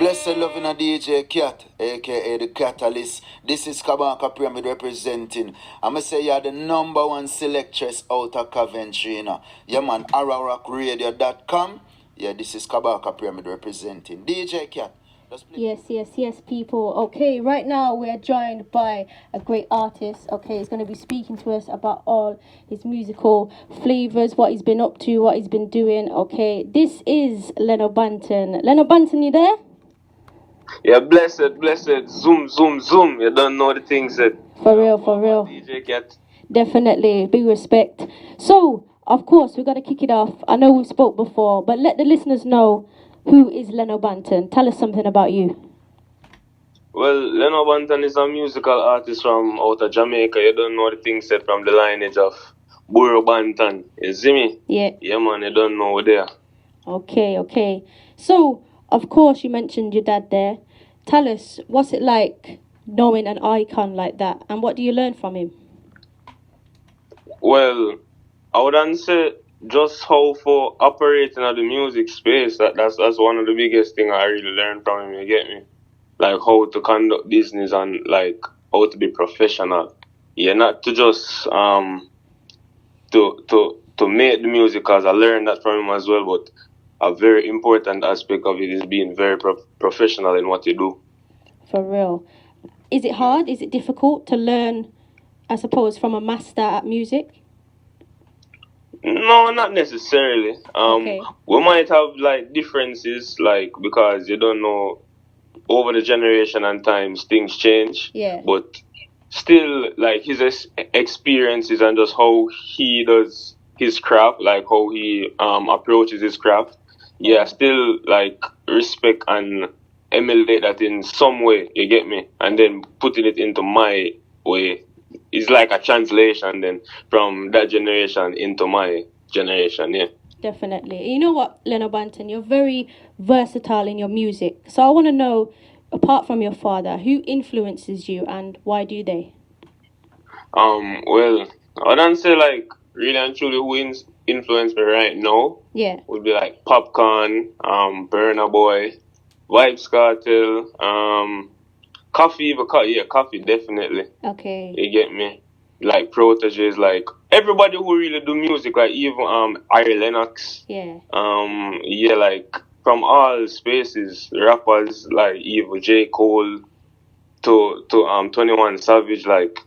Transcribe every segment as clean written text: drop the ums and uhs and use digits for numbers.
Blessed loving a DJKat, aka the Katalyst. This is Kabaka Pyramid representing. I'ma say you're the #1 selectress out of Coventry, you know. Yeah man, ArawakRadio.com. Yeah, this is Kabaka Pyramid representing. DJKat. Yes, people. Okay, right now we're joined by a great artist. Okay, he's going to be speaking to us about all his musical flavors, what he's been up to, what he's been doing. Okay, this is Leno Banton. Leno Banton, you there? Yeah, blessed, zoom. You don't know the things that. For real. DJKat. Definitely, big respect. So, of course, we're going to kick it off. I know we spoke before, but let the listeners know, who is Leno Banton? Tell us something about you. Well, Leno Banton is a musical artist from out of Jamaica. You don't know the things said from the lineage of Burro Banton. You see me? Yeah. Yeah, man, you don't know there. Okay. So, of course, you mentioned your dad there. Tell us, what's it like knowing an icon like that? And what do you learn from him? Well, I would say just how for operating at the music space, that's one of the biggest things I really learned from him, you get me? Like how to conduct business and like how to be professional. Yeah, not to just to make the music, cause I learned that from him as well, but a very important aspect of it is being very professional in what you do. For real. Is it hard? Is it difficult to learn, I suppose, from a master at music? No, not necessarily. Okay. We might have like differences, like because you don't know, over the generation and times things change. Yeah. But still, like his experiences and just how he does his craft, like how he approaches his craft. Yeah, still like respect and emulate that in some way. You get me? And then putting it into my way. It's like a translation then from that generation into my generation, yeah. Definitely. You know what, Leno Banton, you're very versatile in your music. So I want to know, apart from your father, who influences you and why do they? Well, I don't say like really and truly who influenced me right now. Yeah. Would be like Popcorn, Burna Boy, Vibes Cartel, Coffee, Coffee definitely. Okay. You get me? Like proteges, like everybody who really do music, like even Ari Lennox. Yeah. Yeah, like from all spaces, rappers like even J. Cole to 21 Savage, like.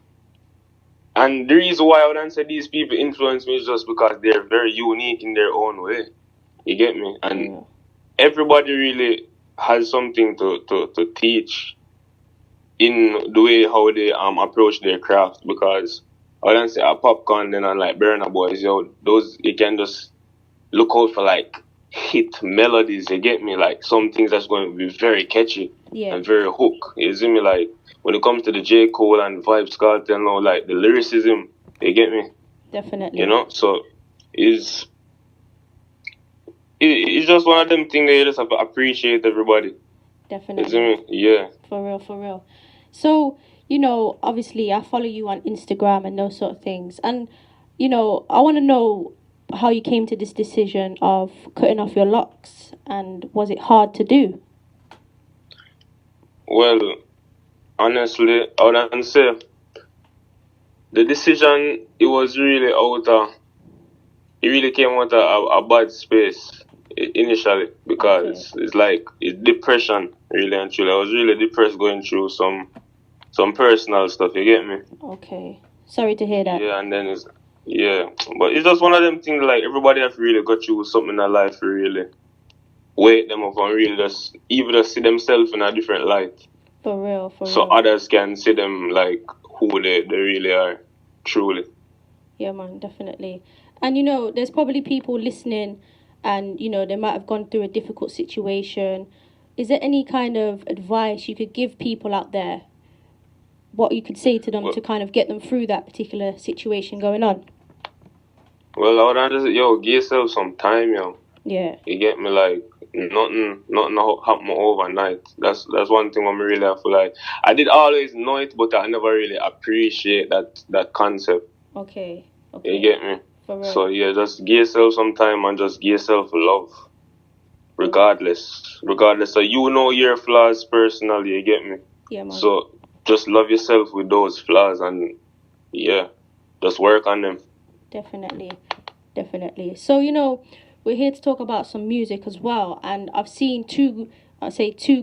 And the reason why I would answer these people influence me is just because they're very unique in their own way. You get me? And everybody really has something to teach in the way how they approach their craft, because I wouldn't say a Popcorn then and like Burna Boys, those you can just look out for like hit melodies, you get me? Like some things that's going to be very catchy and very hook. You see me? Like when it comes to the J. Cole and Vibes Cartel and all, like the lyricism, you get me? Definitely. You know? So it's just one of them things that you just have to appreciate everybody. Definitely. You see me? Yeah. For real. So, you know, obviously I follow you on Instagram and those sort of things. And, you know, I want to know how you came to this decision of cutting off your locks, and was it hard to do? Well, honestly, I would say the decision, it really came out of a bad space initially, because it's depression, really and truly. I was really depressed going through some personal stuff, you get me? Okay. Sorry to hear that. Yeah, and then but it's just one of them things, like everybody have to really go through something in their life to really wake them up and really just see themselves in a different light. For real. So others can see them like who they really are, truly. Yeah, man, definitely. And, you know, there's probably people listening and, you know, they might have gone through a difficult situation. Is there any kind of advice you could give people out there? What you could say to them to kind of get them through that particular situation going on? Well, I would just give yourself some time, Yeah. You get me? Like, nothing happen overnight. That's one thing I'm really have to like. I did always know it, but I never really appreciate that concept. Okay. You get me? For real. So yeah, just give yourself some time and just give yourself love. Regardless regardless of you know your flaws personally, you get me? Yeah, man. So just love yourself with those flaws and yeah, just work on them. Definitely. So, we're here to talk about some music as well. And I've seen two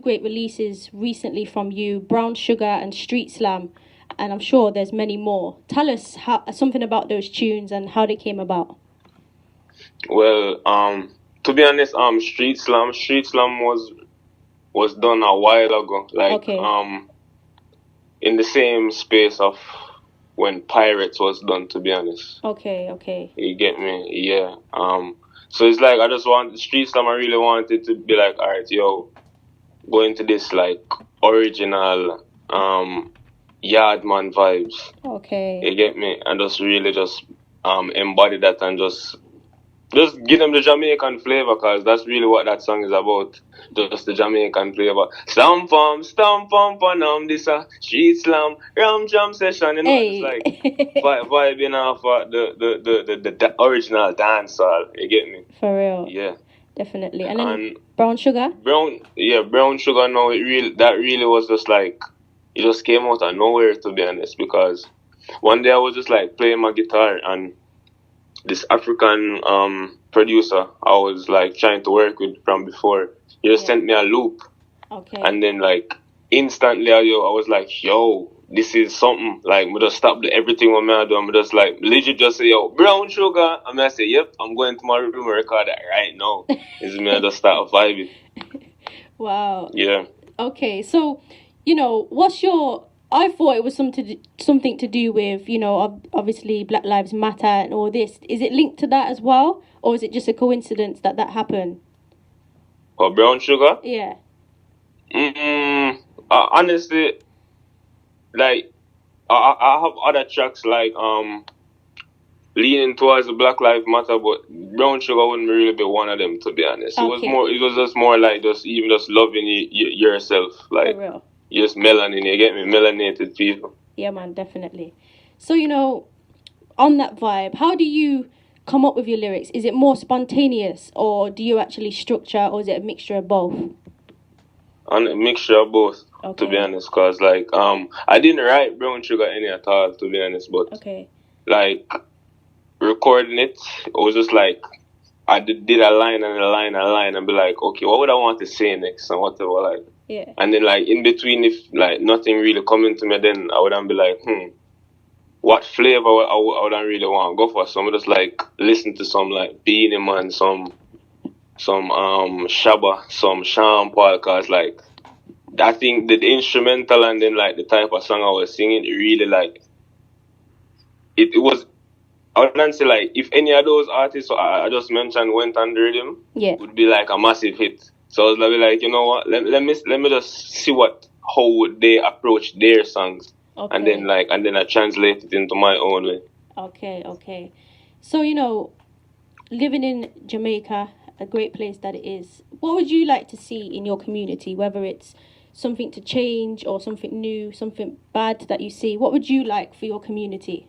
great releases recently from you, Brown Sugar and Street Slam. And I'm sure there's many more. Tell us something about those tunes and how they came about. Well, to be honest, Street Slam was done a while ago. Like, in the same space of when Pirates was done, to be honest. Okay. You get me? Yeah. So it's like Street Slam, I really wanted to be like, alright, yo, go into this like original Yardman vibes. Okay. You get me? And just really just embody that and just give them the Jamaican flavor, because that's really what that song is about. Just the Jamaican flavor. Stamp on this Street Slam, Ram Jam session, It's like vibing off the original dancehall. You get me? For real. Yeah. Definitely. And then Brown Sugar? Brown Sugar, no, that really was just like, it just came out of nowhere, to be honest, because one day I was just like playing my guitar and this African producer I was like trying to work with from before, he just sent me a loop. Okay. And then like instantly I was like, yo, this is something. Like, we just stop everything what I do. I'm just like legit just say, yo, Brown Sugar. And I say, yep, I'm going to my room and record that right now. Is me, I just start vibing. Wow. Yeah. Okay, so I thought it was something to do with, obviously Black Lives Matter and all this. Is it linked to that as well? Or is it just a coincidence that happened? For Brown Sugar? Yeah. Honestly, like, I have other tracks like leaning towards the Black Lives Matter, but Brown Sugar wouldn't really be one of them, to be honest. Okay. It was just more like just loving yourself. Like, for real. Just melanin, you get me? Melanated people. Yeah, man, definitely. So, on that vibe, how do you come up with your lyrics? Is it more spontaneous, or do you actually structure, or is it a mixture of both? A mixture of both, to be honest, because, like, I didn't write Brown Sugar any at all, to be honest, but, like, recording it was just like, I did a line and be like, okay, what would I want to say next and whatever, like. Yeah. And then, like, in between, if, like, nothing really coming to me, then I would be like, what flavor I would really want to go for? So I'm just, like, listen to some, like, Beanie Man, some Shabba, some Sean Paul, because, like, I think the instrumental and then, like, the type of song I was singing, it really, like, it was, I wouldn't say, like, if any of those artists I just mentioned went on the rhythm, it would be, like, a massive hit. So I was like, you know what? Let me just see how would they approach their songs, and then I translate it into my own way. Okay. So living in Jamaica, a great place that it is, what would you like to see in your community? Whether it's something to change or something new, something bad that you see, what would you like for your community?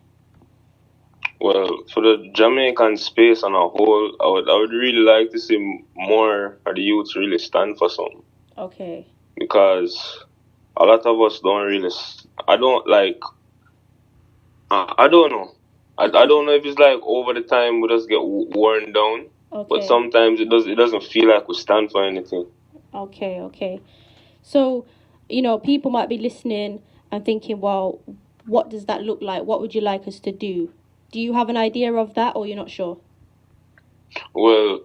Well, for the Jamaican space on a whole, I would really like to see more of the youths really stand for something. Okay. Because a lot of us don't really. I don't know. I don't know if it's like over the time we just get worn down. Okay. But sometimes it doesn't feel like we stand for anything. Okay. So, people might be listening and thinking, well, what does that look like? What would you like us to do? Do you have an idea of that, or you're not sure? Well,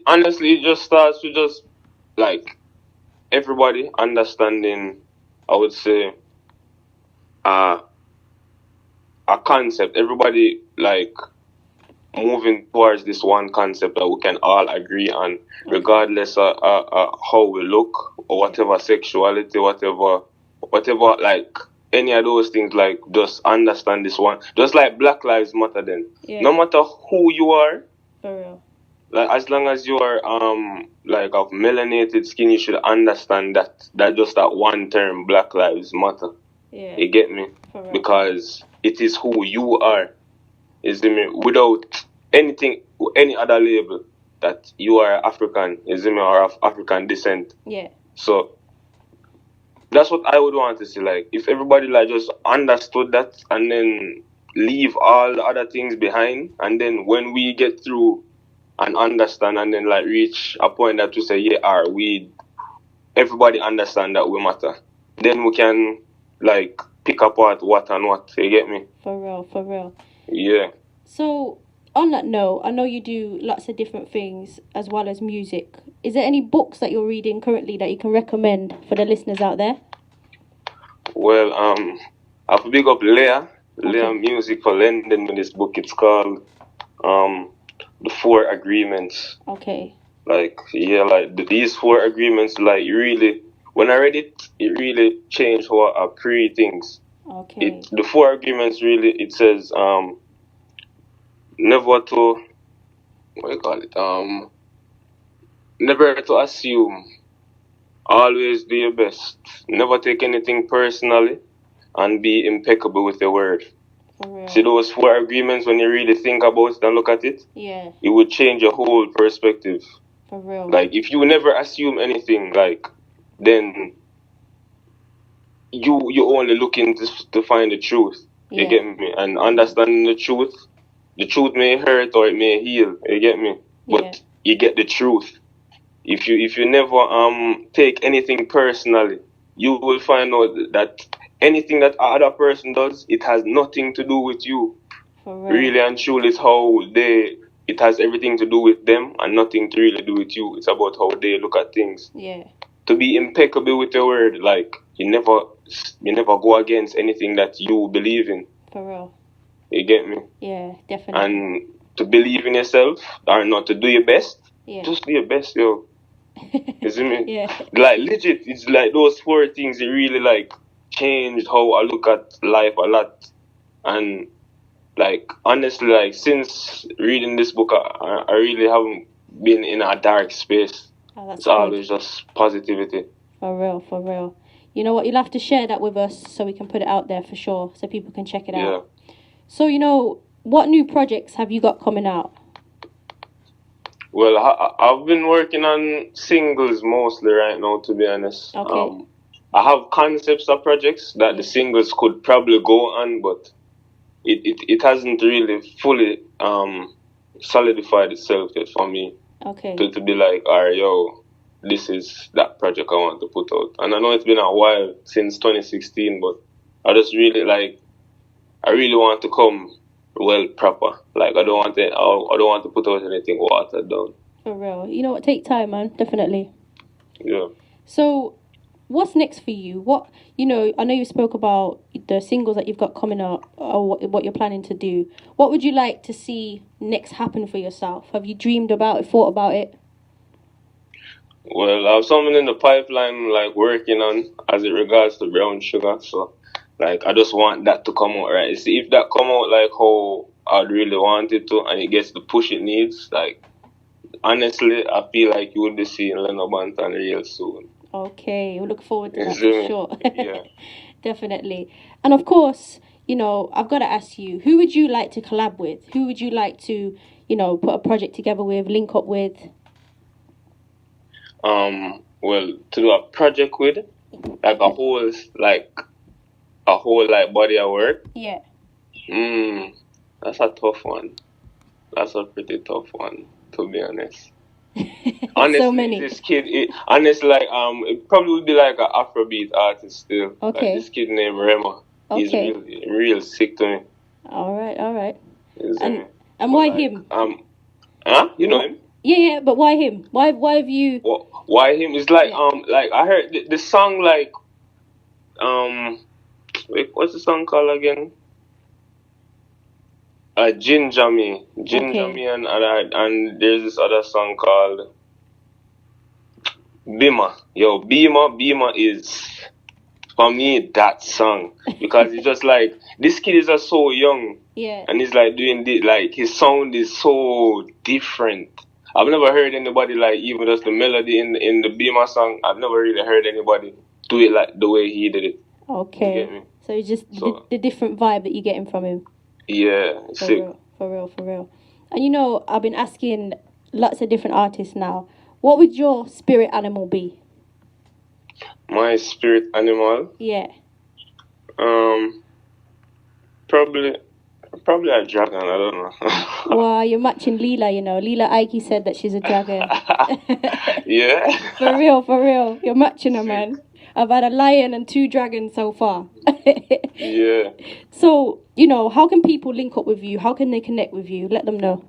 honestly, it just starts with just, like, everybody understanding, I would say, a concept. Everybody, like, moving towards this one concept that we can all agree on, regardless of how we look, or whatever sexuality, whatever, like, any of those things, like, just understand this one. Just like Black Lives Matter then. Yeah. No matter who you are. For real. Like, as long as you are, like, of melanated skin, you should understand that just that one term, Black Lives Matter. Yeah. You get me? For real. Because it is who you are. Is it me? Without anything, any other label. that you are African, is me, or of African descent. Yeah. So that's what I would want to see. Like, if everybody like just understood that and then leave all the other things behind, and then when we get through and understand and then like reach a point that we say, yeah, everybody understand that we matter, then we can like pick apart what and what. You get me? For real. Yeah. So on that note, I know you do lots of different things as well as music. Is there any books that you're reading currently that you can recommend for the listeners out there? Well, I have to big up Leah Music for lending me this book. It's called The 4 Agreements. Okay. Like, yeah, like these 4 agreements, like really, when I read it, it really changed how I pray things. Okay. The 4 agreements really, it says never to, what do you call it? Never to assume. Always do your best. Never take anything personally, and be impeccable with your word. For real. See those 4 agreements, when you really think about it and look at it, Yeah. it would change your whole perspective. For real. Like, if you never assume anything, like, then you only looking to find the truth. You get me? And understanding the truth may hurt or it may heal. You get me? But you get the truth. If you never take anything personally, you will find out that anything that other person does, it has nothing to do with you. For real. Really and truly, it has everything to do with them and nothing to really do with you. It's about how they look at things. Yeah. To be impeccable with your word, like you never go against anything that you believe in. For real. You get me? Yeah, definitely. And to believe in yourself, or not to do your best, just do your best, yo. You see me? Yeah. Like, legit, it's like those 4 things, it really like changed how I look at life a lot. And like, honestly, like, since reading this book, I really haven't been in a dark space. It's good. always just positivity. For real. You know what? You'll have to share that with us so we can put it out there for sure, so people can check it out. So, what new projects have you got coming out? Well, I've been working on singles mostly right now, to be honest. Okay. I have concepts of projects that the singles could probably go on, but it hasn't really fully solidified itself yet for me. Okay. To be like, alright, yo, this is that project I want to put out. And I know it's been a while since 2016, but I just really I really want to come well proper. Like, I don't want to put out anything watered down. For real. You know what? Take time, man. Definitely. Yeah. So, what's next for you? I know you spoke about the singles that you've got coming up, or what you're planning to do. What would you like to see next happen for yourself? Have you dreamed about it, thought about it? Well, I have something in the pipeline, like, working on as it regards to brown sugar. So, like, I just want that to come out right. See, if that come out like how I'd really want it to, and it gets the push it needs, like, honestly, I feel like you will be seeing Leno Banton real soon. Okay, we'll look forward to that for sure. Yeah. Definitely. And of course, I've got to ask you, who would you like to collab with? Who would you like to, put a project together with, link up with? Well, to do a project with, like a whole body of work. Yeah. That's a tough one. That's a pretty tough one, to be honest. Honestly, so many. This kid, it probably would be like an Afrobeat artist still. Okay. Like this kid named Rema. Okay. He's real sick to me. All right. And why him? You know him? Yeah, but why him? Why have you? Why him? It's like like I heard the song like wait, what's the song called again? Ginger Me, and there's this other song called Bima. Yo, Bima is for me that song because it's just like this kid is just so young, and he's like doing this, like his sound is so different. I've never heard anybody like even just the melody in the Bima song. I've never really heard anybody do it like the way he did it. Okay, you get me? So it's just the different vibe that you're getting from him. Yeah, sick. For real. And I've been asking, lots of different artists now. What would your spirit animal be? My spirit animal? Yeah. Probably a dragon, I don't know. Wow, you're matching Leela, you know. Leela Ike said that she's a dragon. Yeah? For real. You're matching her, man. I've had a lion and 2 dragons so far. Yeah. So, you know, how can people link up with you? How can they connect with you? Let them know.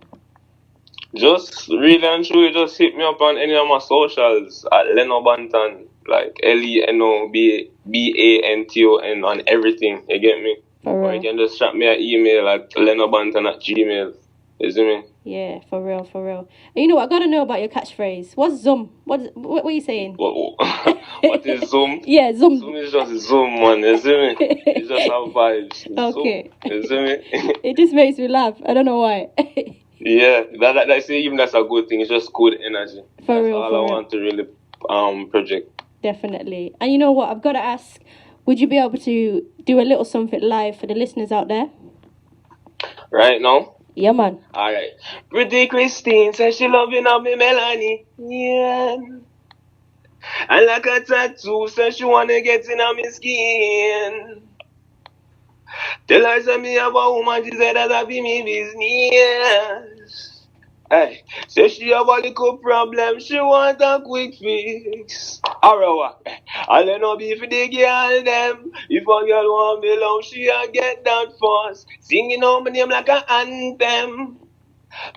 Just really and truly, just hit me up on any of my socials at Leno Banton, like LENOBANTON on everything. You get me? For real. Or you can just drop me an email at lenobanton@gmail. You see me? Yeah, for real. And you know what? I gotta know about your catchphrase. What's Zoom? What are you saying? What is Zoom? Yeah, Zoom. Zoom is just Zoom, man. You see me? It's just our vibes. Okay. Zoom. You see me? It just makes me laugh. I don't know why. Yeah, that say even that's a good thing. It's just good energy. For real. All I want to really project. Definitely. And you know what? I've got to ask, would you be able to do a little something live for the listeners out there? Right now? Yeah, man. Alright. Pretty Christine says she loving up me Melanie. Yeah. And like a tattoo says she wanna get in on me skin. Tell her say me have a woman, she said that be me business. Hey, say she have a little problem, she want a quick fix. Arawak, I let no be for the girl them. If a girl want me love, she a get that fast. Singing out my name like an anthem.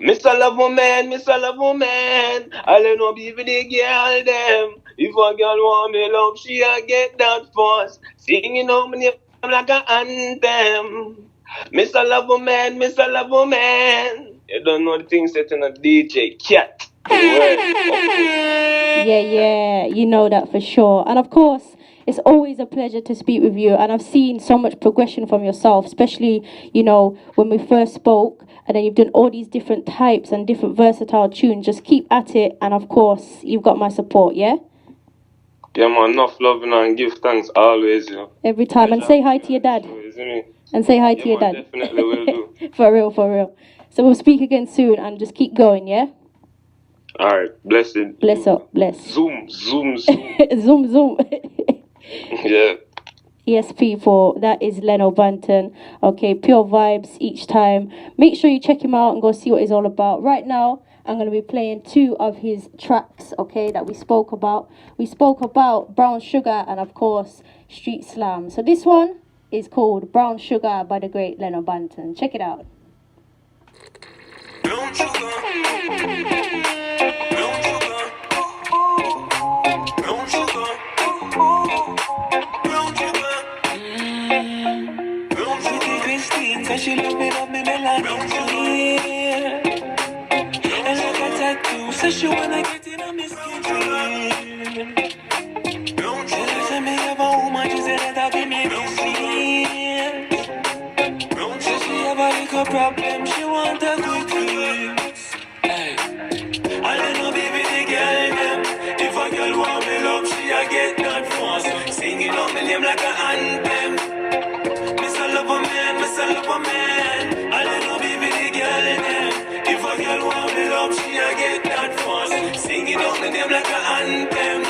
Mr. Love Woman, I let no be for the girl them. If a girl want me love, she a get that fast. Singing out my name like an anthem. Mr. Love Woman, you don't know the thing set in a DJKat. Yeah, you know that for sure. And of course, it's always a pleasure to speak with you. And I've seen so much progression from yourself, especially, you know, when we first spoke. And then you've done all these different types and different versatile tunes. Just keep at it. And of course, you've got my support, yeah? Yeah, man, enough love and give thanks always, you know. Every time. And say hi to your dad. And say hi to your dad. Definitely will do. For real. So we'll speak again soon and just keep going, yeah? Alright, blessed. Bless up, bless. Zoom. Zoom. Yeah. Yes, people, that is Leno Banton. Okay, pure vibes each time. Make sure you check him out and go see what he's all about. Right now, I'm going to be playing 2 of his tracks, okay, that we spoke about. We spoke about Brown Sugar and, of course, Street Slam. So this one is called Brown Sugar by the great Leno Banton. Check it out. Brown sugar. She love me melody. And like a tattoo, says she wanna get in on me skin. Tell her say me have a woman, she said that be me business. Says she have a little problem, she want a quick fix. Hey, I let no be with the girl them. If a girl want me love, she a get that fast. Singing out my name like an anthem. Mr. Lover Man, I let no be with the girl them. If a girl want me love, she a get that fast. Singing out my name like an anthem.